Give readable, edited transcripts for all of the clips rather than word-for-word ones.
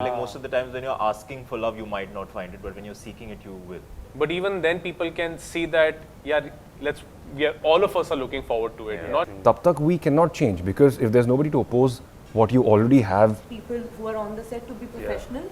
Like most of the times when you're asking for love, you might not find it, but when you're seeking it, you will. But even then, people can see that, yeah, all of us are looking forward to it. Not तब तक we cannot change because if there's nobody to oppose what you already have. People who are on the set to be professional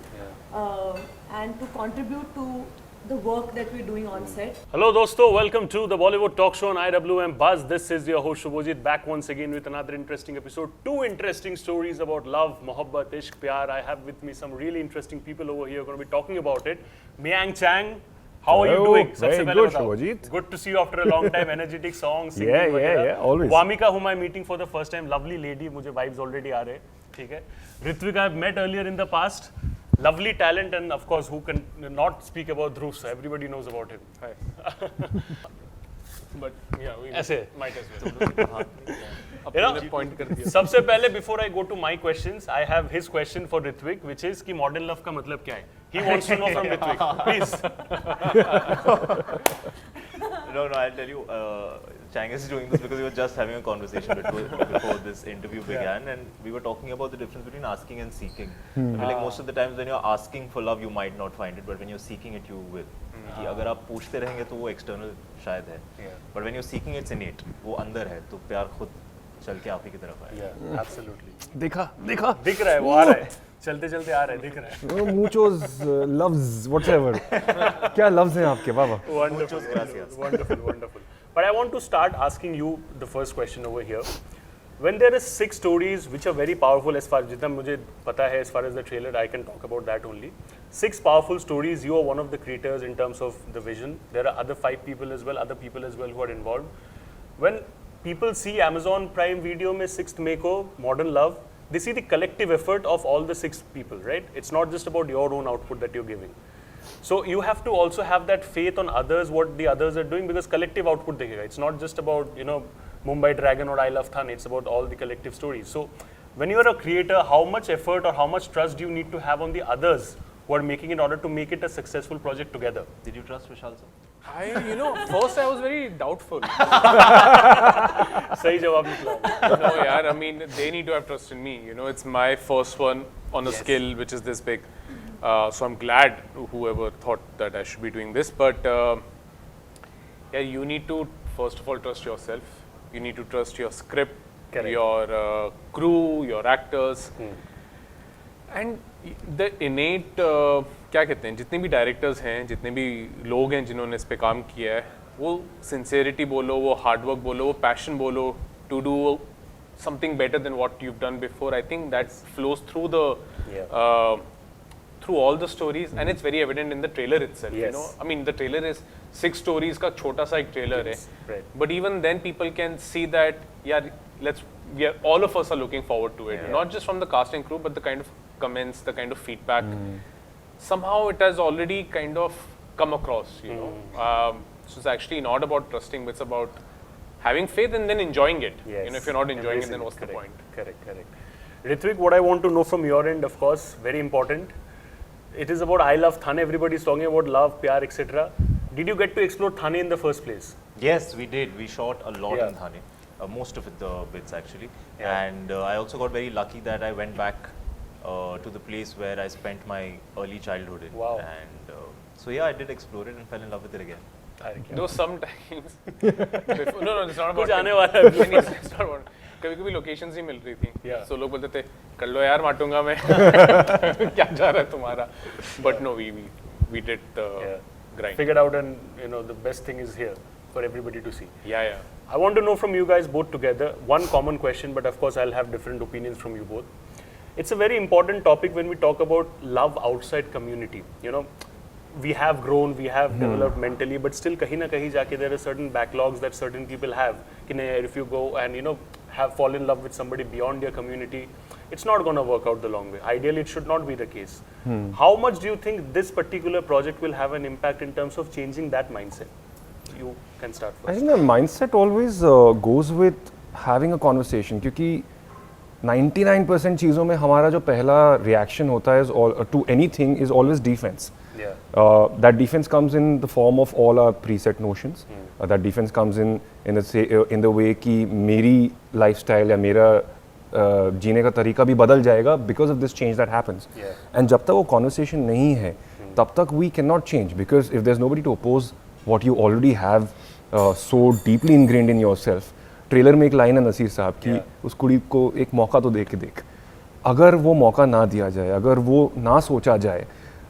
and to contribute to the work that we're doing on set. Hello dosto, welcome to the Bollywood talk show on IWMBuzz. This is your host Shubhojit back once again with another interesting episode. Two interesting stories about love, mohabbat, ishq, pyar. I have with me some really interesting people over here going to be talking about it. Meiyang Chang, how are you doing? Very good, Shubhojit. Good to see you after a long time. Energetic song, singing. Yeah, always. Wamiqa, whom I'm meeting for the first time, lovely lady. मुझे vibes already आ रहे, ठीक है. Ritwik I've met earlier in the past. Lovely talent, and of course, who can not speak about Dhruv? So everybody knows about him. Hi. But yeah, we might as well. You know, सबसे पहले before I go to my questions, I have his question for Ritwik, which is कि modern love का मतलब क्या है? He wants to know from Ritwik. Please. No, I'll tell you. Chang is doing this because we were just having a conversation before this interview began, and we were talking about the difference between asking and seeking. I mean, like most of the times when you're asking for love, you might not find it, but when you're seeking it, you will. कि अगर आप पूछते रहेंगे तो वो external शायद है, but when you're seeking, it's innate. वो अंदर है, तो प्यार खुद चल के आप ही की तरफ आएगा. Yeah, absolutely. देखा दिख रहा है, वो आ रहा है. चलते चलते आ रहा है, दिख रहा है. Muchos loves whatever. क्या loves हैं आपके बाबा? Wonderful, wonderful. But I want to start asking you the first question over here. When there is 6 stories which are very powerful, as far as जितना मुझे पता है, as far as the trailer, I can talk about that only. 6 powerful stories. You are one of the creators in terms of the vision. There are other 5 people as well, other people as well who are involved. When people see Amazon Prime Video में 6th May को Modern Love, they see the collective effort of all the 6 people, right? It's not just about your own output that you're giving. So you have to also have that faith on others, what the others are doing, because collective output देखेगा. It's not just about, you know, Mumbai Dragon or I Love Thane. It's about all the collective stories. So when you are a creator, how much effort or how much trust do you need to have on the others who are making in order to make it a successful project together? Did you trust Vishal sir? first I was very doubtful. सही जवाब निकला. No, yeah, I mean, they need to have trust in me. You know, it's my first one on a scale which is this big. So I'm glad whoever thought that I should be doing this. But yeah, you need to first of all trust yourself. You need to trust your script, your crew, your actors. And the innate क्या कहते हैं, जितने भी directors हैं, जितने भी लोग हैं जिन्होंने इस पे काम किया है, वो सिंसेरिटी बोलो, वो हार्डवर्क बोलो, वो पैशन बोलो, to do something better than what you've done before. I think that flows through the through all the stories, and it's very evident in the trailer itself. You know, I mean, the trailer is 6 stories का छोटा सा एक trailer है, but even then people can see that, yeah, all of us are looking forward to it, not just from the cast and crew, but the kind of comments, the kind of feedback. Somehow it has already kind of come across, you know. So it's actually not about trusting, but it's about having faith and then enjoying it. You know, if you're not enjoying it, then what's the point? Correct. Ritwik, what I want to know from your end, of course, very important. It is about I Love Thane. Everybody is talking about love, pyar, etc. Did you get to explore Thane in the first place? Yes, we did. We shot a lot in Thane. Most of it, the bits actually. And I also got very lucky that I went back to the place where I spent my early childhood in. Wow. And so yeah, I did explore it and fell in love with it again. Though sometimes before, no, it's not about कुछ आने वाला है. it's not about कभी-कभी locations ही मिल रही थी, so लोग बोलते थे कर लो यार, माटूंगा मैं. क्या जा रहा है तुम्हारा? But no, we did the grind. Figured out, and you know, the best thing is here for everybody to see. Yeah. I want to know from you guys both together one common question, but of course I'll have different opinions from you both. It's a very important topic when we talk about love outside community. You know, we have grown, we have developed mentally, but still kahin na kahin jaake there are certain backlogs that certain people have. If you go and, you know, have fall in love with somebody beyond your community, it's not going to work out the long way. Ideally, it should not be the case. How much do you think this particular project will have an impact in terms of changing that mindset? You can start first. I think the mindset always goes with having a conversation, क्योंकि 99% चीज़ों में हमारा जो पहला reaction होता है to anything is always defense. That defense comes in the form of all our preset notions. That defense comes in the way कि मेरी lifestyle या मेरा जीने का तरीका भी बदल जाएगा because of this change that happens and जब तक वो कॉन्वर्सेशन नहीं है तब तक we can not change because if there is nobody to oppose what you already have so deeply ingrained in yourself. Trailer में एक लाइन है नसीर साहब की, उस कुड़ी को एक मौका तो दे के देख। अगर वो मौका ना दिया जाए, अगर वो ना सोचा जाए,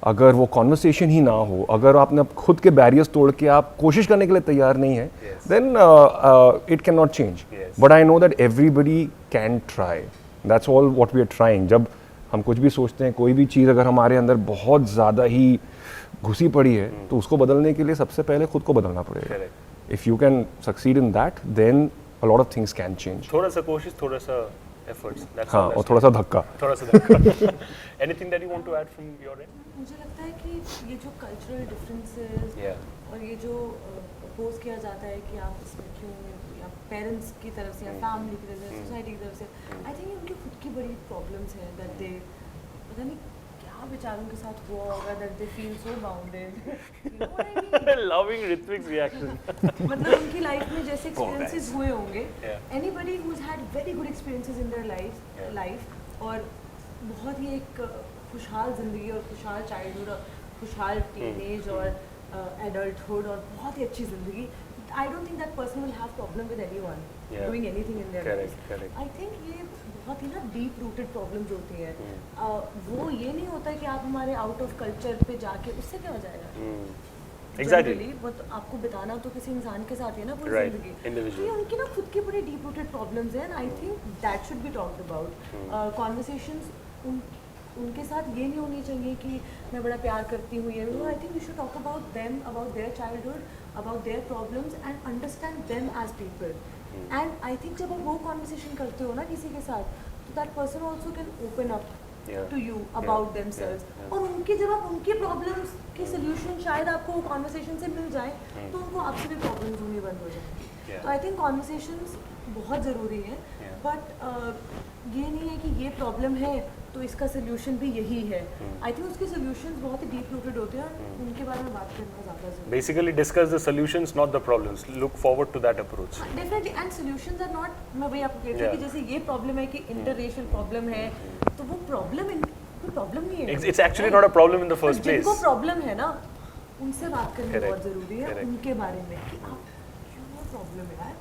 अगर वो कॉन्वर्सेशन ही ना हो, अगर आपने खुद के बैरियर्स तोड़ के आप कोशिश करने के लिए तैयार नहीं है, then it can not change. But I know that everybody can try, that's all what we are trying. जब हम कुछ भी सोचते हैं, कोई भी चीज़ अगर हमारे अंदर बहुत ज़्यादा ही घुसी पड़ी है तो उसको बदलने के लिए सबसे पहले खुद को बदलना पड़ेगा। If you can succeed in that then a lot of things can change. थोड़ा सा कोशिश, थोड़ा सा efforts. हाँ, और थोड़ा सा धक्का। Anything that you want to add from your end? मुझे लगता है कि ये जो cultural differences और ये जो oppose किया जाता है कि आप इसमें क्यों, या parents की तरफ से या family की तरफ से, society की तरफ से, I think ये उनकी खुद की बड़ी problems हैं that they, पता नहीं क्या बेचारों के साथ हुआ होगा that they feel so bounded. You know what I mean? Loving Ritwik's reaction. मतलब उनकी लाइफ में जैसे experiences हुए होंगे, anybody who's had very good experiences in their life और बहुत ही एक खुशहाल ज़िंदगी और खुशहाल चाइल्डहुड और खुशहाल टीनेज और adulthood और बहुत ही अच्छी ज़िंदगी, I don't think that person will have problem with anyone doing anything in their life. I think ये बहुत ही ना deep rooted problems होती हैं। वो ये नहीं होता है कि आप हमारे out of culture पे जाके उससे क्या हो जाएगा? Exactly. वो तो आपको बिताना तो किसी इंसान के साथ ही है ना पूरी ज़िंदगी। तो ये उनकी ना खुद की बड़ी deep rooted problems हैं and I think that should be talked about. Conversations उनके साथ ये नहीं होनी चाहिए कि मैं बड़ा प्यार करती हूँ, ये I think we should talk about them, about their childhood, about their problems and understand them as people. And I think जब आप वो conversation करते हो ना किसी के साथ, तो that person also can open up to you about themselves. और उनके जब आप उनके problems के solution शायद आपको वो conversation से मिल जाए, तो उनको आपसे भी problems होनी बंद हो जाए। तो I think conversations बहुत ज़रूरी है, but ये नहीं है कि ये problem है तो इसका solution भी यही है। I think उसके solutions बहुत ही deep rooted होते हैं और उनके बारे में बात करना ज़्यादा ज़रूरी है। Basically discuss the solutions, not the problems. Look forward to that approach. Definitely, and solutions are not, मैं वही आपको कहती हूँ कि जैसे ये problem है कि interracial problem है, तो वो problem कोई problem नहीं है। It's actually not a problem in the first place. जिनको problem है ना, उनसे बात करनी बहुत ज़रूरी है, उनके बारे में कि आप क्यों problem है यार।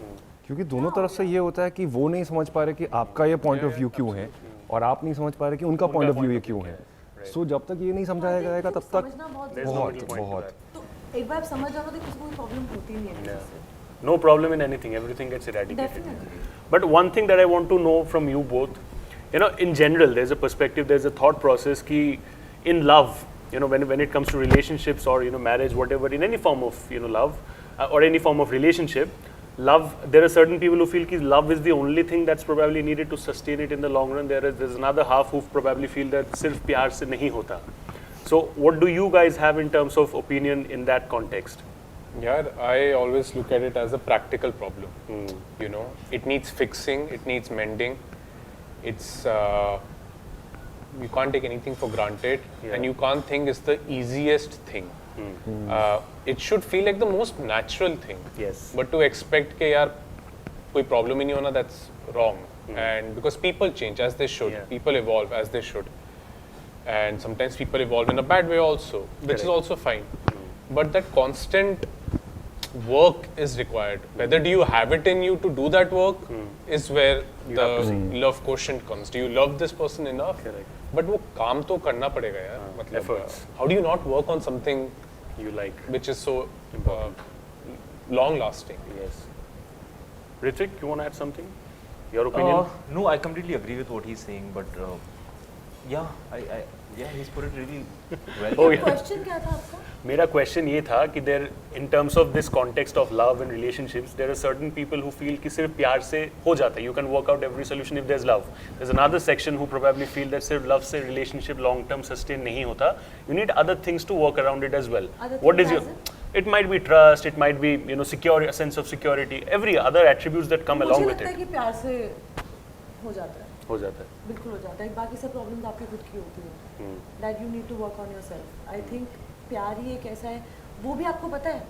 क्योंकि दोनों तरफ से ये होता है कि वो नहीं समझ पा रहे कि आपका ये पॉइंट ऑफ व्यू क्यों है और आप नहीं समझ पा रहे कि उनका पॉइंट ऑफ व्यू ये क्यों है। सो जब तक ये नहीं समझाया जाएगा तब तक बहुत तो एक बार आप समझ जाओ तो किसी को कोई प्रॉब्लम होती नहीं है। No problem in anything. Everything gets eradicated. Definitely. But one thing that I want to know from you both, you know, in general, there's a perspective, there's a thought process ki in love, you know, when it comes to relationships or, you know, marriage, whatever, in any form of, you know, love or any form of relationship, love, there are certain people who feel ki love is the only thing that's probably needed to sustain it in the long run. There's another half who probably feel that sirf pyar se nahi hota. So what do you guys have in terms of opinion in that context? Yeah, I always look at it as a practical problem. You know, it needs fixing, it needs mending. It's you can't take anything for granted, and you can't think it's the easiest thing. It should feel like the most natural thing. Yes. But to expect कि यार कोई problem ही नहीं होना, that's wrong. And because people change as they should, people evolve as they should, and sometimes people evolve in a bad way also, which is also fine. But that constant work is required. Whether do you have it in you to do that work is where the love quotient comes. Do you love this person enough? Correct. But वो काम तो करना पड़ेगा यार. मतलब efforts. How do you not work on something You like? which is so long lasting? Yes. Ritwik, you want to add something? Your opinion? No, I completely agree with what he's saying, but he's put it really well. Oh, yeah. Question क्या था आपका? मेरा question ये था कि there in terms of this context of love and relationships, there are certain people who feel कि सिर्फ प्यार से हो जाता है. You can work out every solution if there's love. There's another section who probably feel that सिर्फ love से relationship long term sustain नहीं होता. You need other things to work around it as well. What is your? It might be trust. It might be, you know, security, a sense of security. Every other attributes that come along with मुझे लगता है it. कि प्यार से हो जाता है. हो जाता है. बिल्कुल हो जाता है. बाकी सब प्रॉब्लम्स आपकी खुद की होती है. That you need to work on yourself. I think प्यार ही एक ऐसा है, वो भी आपको पता है,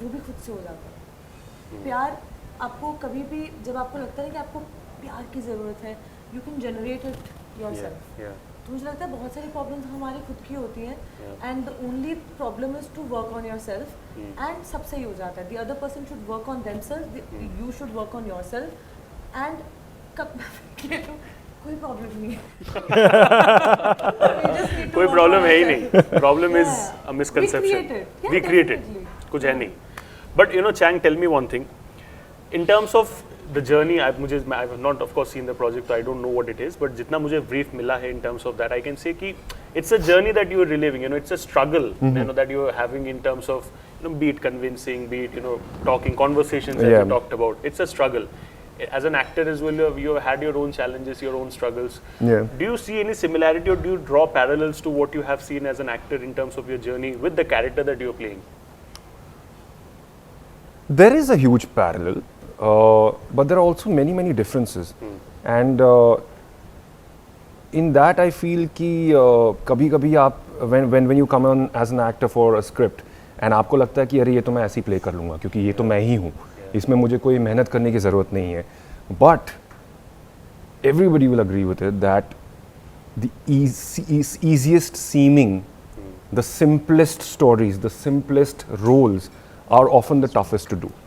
वो भी खुद से हो जाता है. प्यार आपको कभी भी जब आपको लगता है कि आपको प्यार की ज़रूरत है, you can generate it yourself. Yeah. तो मुझे लगता है बहुत सारी प्रॉब्लम्स हमारी खुद की होती हैं and the only problem is to work on yourself and सब सही हो जाता है. The other person should work on themselves, you should work on yourself and कोई प्रॉब्लम नहीं है. कोई प्रॉब्लम है ही नहीं. Problem is a misconception. We created. कुछ है नहीं. बट यू नो चैंग, tell me one thing. In terms of the journey, I have not of course seen the project, so I don't know what it is, but जितना मुझे brief मिला है in terms of that, I can say कि it's a journey that you are reliving, you know, it's a struggle, you know, that you are having in terms of, you know, be it convincing, be it, you know, talking, conversations that you talked about. It's a struggle. As an actor as well, you have had your own challenges, your own struggles. Yeah. Do you see any similarity or do you draw parallels to what you have seen as an actor in terms of your journey with the character that you are playing? There is a huge parallel. But there are also many differences, and in that I feel कि कभी आप when you come on as an actor for a script and आपको लगता है कि अरे ये तो मैं ऐसे ही प्ले कर लूँगा क्योंकि ये तो मैं ही हूँ, इसमें मुझे कोई मेहनत करने की ज़रूरत नहीं है. But everybody will agree with it that the easiest seeming, the simplest stories, the simplest roles are often the toughest to do.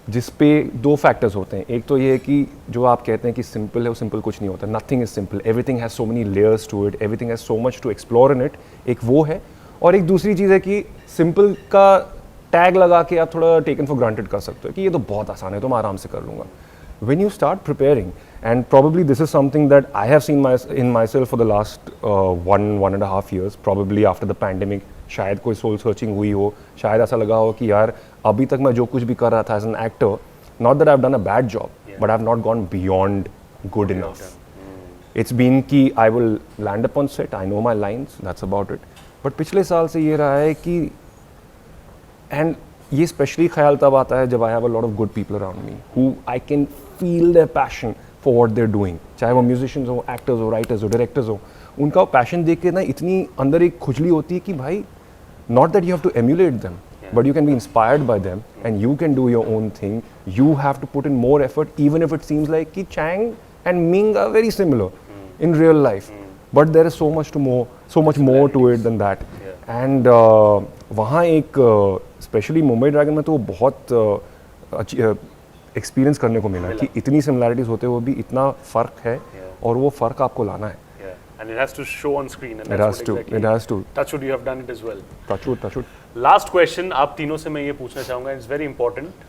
जिस पे दो फैक्टर्स होते हैं. एक तो ये है कि जो आप कहते हैं कि सिंपल है, वो सिंपल कुछ नहीं होता. Nothing is simple, everything has so many layers to it, everything has so much to explore in it. एक वो है, और एक दूसरी चीज़ है कि सिंपल का टैग लगा के आप थोड़ा टेकन फॉर ग्रांटेड कर सकते हो कि ये तो बहुत आसान है, तो मैं आराम से कर लूँगा. When you start preparing, and probably this is something that I have seen in myself for the last 1.5 years, probably after the pandemic, शायद कोई सोल सर्चिंग हुई हो, शायद ऐसा लगा हो कि यार अभी तक मैं जो कुछ भी कर रहा था as an actor, not that I have done a bad job, but I have not gone beyond good enough. It's been कि I will land up on set, I know my lines, that's about it. But पिछले साल से ये रहा है कि, and ये specially ख्याल तब आता है जब I have a lot of good people around me who I can feel their passion for what they are doing, चाहे वो म्यूजिशियंस हो, एक्टर्स हो, राइटर्स हो, डायरेक्टर्स हो. उनका पैशन देख के ना इतनी अंदर एक खुजली होती है कि भाई, not that you have to emulate them, but you can be inspired by them and you can do your own thing. You have to put in more effort, even if it seems like ki Chang and Ming are very similar in real life, but there is so much more to it than that. And वहाँ एक specially Mumbai dragon में तो बहुत experience करने को मिला कि इतनी सिमिलैरिटीज होते हुए भी इतना फ़र्क है, और वो फ़र्क आपको लाना है. And it has to show on screen. And it has to. It has to. Touch wood, you have done it as well. Touch wood. Last question, आप तीनों से मैं ये पूछना चाहूँगा. It's very important.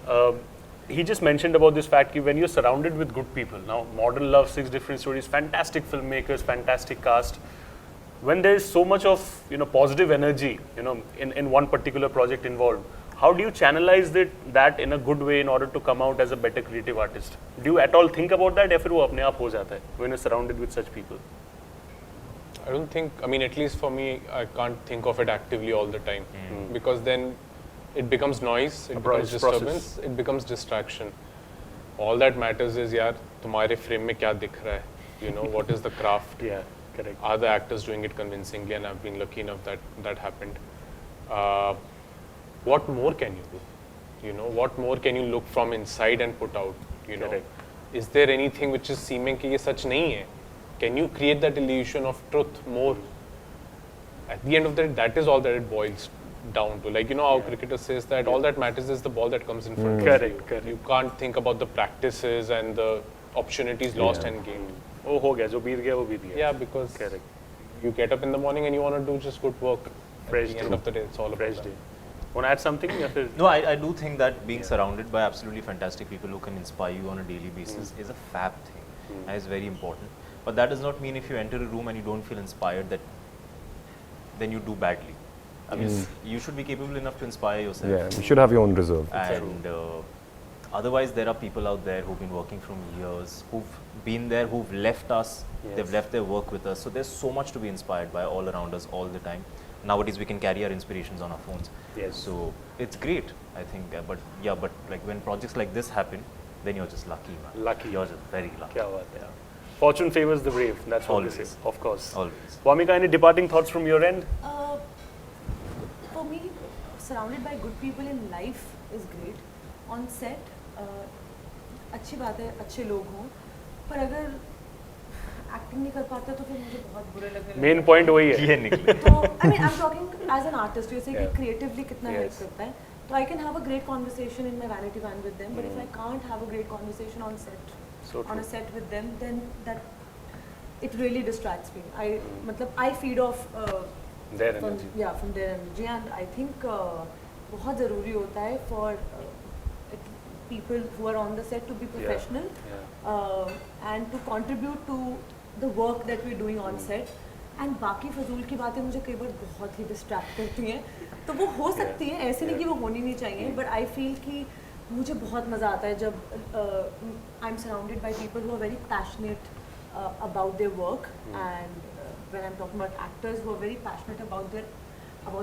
He just mentioned about this fact that when you're surrounded with good people, now Modern Love, 6 different stories, fantastic filmmakers, fantastic cast. When there is so much of, you know, positive energy, you know, in one particular project involved, how do you channelize that in a good way in order to come out as a better creative artist? Do you at all think about that, या फिर वो अपने आप हो जाता है when you're surrounded with such people? I don't think, I mean, at least for me, I can't think of it actively all the time, because then it becomes noise, it becomes disturbance, it becomes distraction. All that matters is, yaar, तुम्हारे frame में क्या दिख रहा है? You know, what is the craft? Yeah, correct. Are the actors doing it convincingly? And I've been lucky enough that happened. What more can you do? You know, what more can you look from inside and put out? You know, correct. Is there anything which is seeming कि ये सच नहीं है? Can you create that illusion of truth more? At the end of the day, that is all that it boils down to. Like, you know how cricketer says that all that matters is the ball that comes in front of you. Correct. You can't think about the practices and the opportunities lost and gained. वो हो गया, जो बीत गया वो बीत गया. Yeah, because you get up in the morning and you want to do just good work. Fresh At the end of the day, it's all fresh about day. Want to add something? या फिर? No, I do think that being surrounded by absolutely fantastic people who can inspire you on a daily basis is a fab thing, and is very important. But that does not mean if you enter a room and you don't feel inspired that then you do badly. I mean, you should be capable enough to inspire yourself. Yeah, you should have your own reserve. And otherwise, there are people out there who've been working from years, who've been there, who've left us, they've left their work with us. So there's so much to be inspired by all around us all the time. Nowadays, we can carry our inspirations on our phones. Yes. So it's great, I think. But like when projects like this happen, then you're just lucky, man. Lucky. You're just very lucky. क्या बात है. Fortune favors the brave. That's what Always. they say. Of course. Always. Wamiqa, any departing thoughts from your end? For me, surrounded by good people in life is great. On set, अच्छी बात है, अच्छे लोग हों, पर अगर acting नहीं कर पाते तो फिर मुझे बहुत बुरे लगने मेन पॉइंट वही है. ये निकले. तो I mean I am talking as an artist, जैसे कि Yeah. क्रिएटिवली कितना हेल्प Yes. करता है. तो I can have a great conversation in my vanity van with them, but if I can't have a great conversation on set, So on a true. set with them, then that it really distracts me. मतलब I feed off Their from, energy. yeah, from their energy, and I think बहुत ज़रूरी होता है for people who are on the set to be professional and to contribute to the work that we're doing on set. And बाकी फजूल की बातें मुझे कई बार बहुत ही डिस्ट्रैक्ट करती हैं, तो वो हो सकती हैं, ऐसे नहीं कि वो होनी नहीं चाहिए, बट आई फील कि मुझे बहुत मज़ा आता है जब I am surrounded by people who are very passionate about their work, and when I'm talking about actors who are very passionate about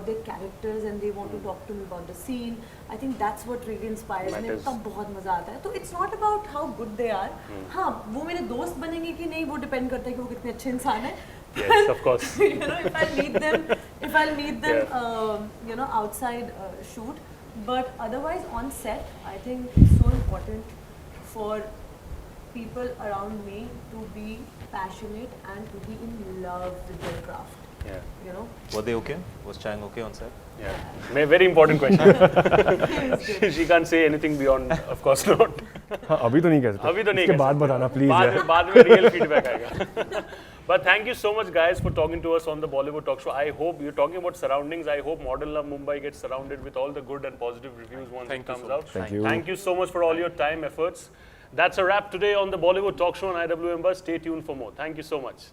their characters and they want to talk to me about the scene, I think that's what really inspires me. तब बहुत मज़ा आता है. तो it's not about how good they are. हाँ, वो मेरे दोस्त बनेंगे कि नहीं वो डिपेंड करता है कि वो कितने अच्छे इंसान हैं. Yes, of course. You know, if I'll meet them, you know, outside shoot, but otherwise on set, I think it's so important for people around me to be passionate and to be in love with their craft. Yeah. You know. Were they okay? Was Chang okay on set? Yeah. Very important question. She can't say anything beyond, of course not. हाँ, अभी तो नहीं कह सकते. अभी तो नहीं इसके कह बाद सकते. बताना प्लीज. बाद में real feedback आएगा. But thank you so much guys for talking to us on the Bollywood Talk Show. I hope you're talking about surroundings. I hope Modern Love Mumbai gets surrounded with all the good and positive reviews once it comes out. Thank you. Thank you so much for all your time, efforts. That's a wrap today on the Bollywood Talk Show on IWMBuzz. Stay tuned for more. Thank you so much.